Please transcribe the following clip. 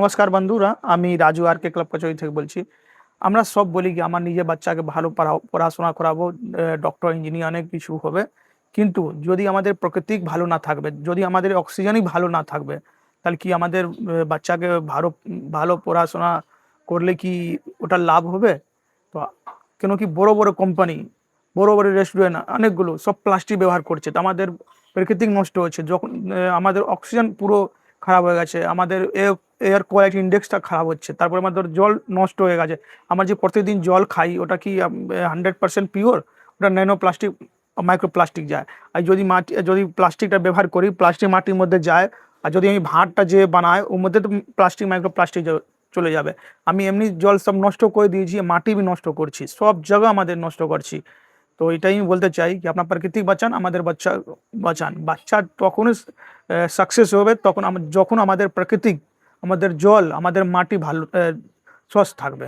নমস্কার বন্ধুরা, আমি রাজু আর কে ক্লাব কচুরি থেকে বলছি। আমরা সব বলি কি আমার নিজের বাচ্চাকে ভালো পড়াশোনা করাবো, ডক্টর ইঞ্জিনিয়ার অনেক কিছু হবে। কিন্তু যদি আমাদের প্রকৃতি ভালো না থাকবে, যদি আমাদের অক্সিজেনই ভালো না থাকবে, তাহলে কি আমাদের বাচ্চাকে ভালো ভালো পড়াশোনা করলে কি ওটা লাভ হবে? তো কেন কি বড় বড় কোম্পানি, বড় বড় রেস্টুরেন্ট অনেকগুলো সব প্লাস্টিক ব্যবহার করছে, তো আমাদের প্রাকৃতিক নষ্ট হচ্ছে। যখন আমাদের অক্সিজেন পুরো খারাপ হয়ে গেছে, আমাদের এয়ার কোয়ালিটি ইন্ডেক্সটা খারাপ হচ্ছে, তারপরে আমাদের জল নষ্ট হয়ে গেছে। আমরা যে প্রতিদিন জল খাই ওটা কি 100% পিওর? ওটা ন্যানো প্লাস্টিক, মাইক্রো প্লাস্টিক যায়। আর যদি প্লাস্টিকটা ব্যবহার করি, প্লাস্টিক মাটির মধ্যে যায়। আর যদি আমি ভাতটা যে বানাই ওর মধ্যে তো প্লাস্টিক, মাইক্রো প্লাস্টিক চলে যাবে। আমি এমনি জল সব নষ্ট করে দিয়েছি, মাটি বি নষ্ট করছি, সব জায়গা আমাদের নষ্ট করছি। তো এটাই আমি বলতে চাই কি আপনার প্রাকৃতিক বাঁচান, আমাদের বাচ্চা বাঁচান। বাচ্চা তখনই সাকসেস হবে যখন আমাদের প্রাকৃতিক, আমাদের জল, আমাদের মাটি ভালো স্বচ্ছ থাকবে।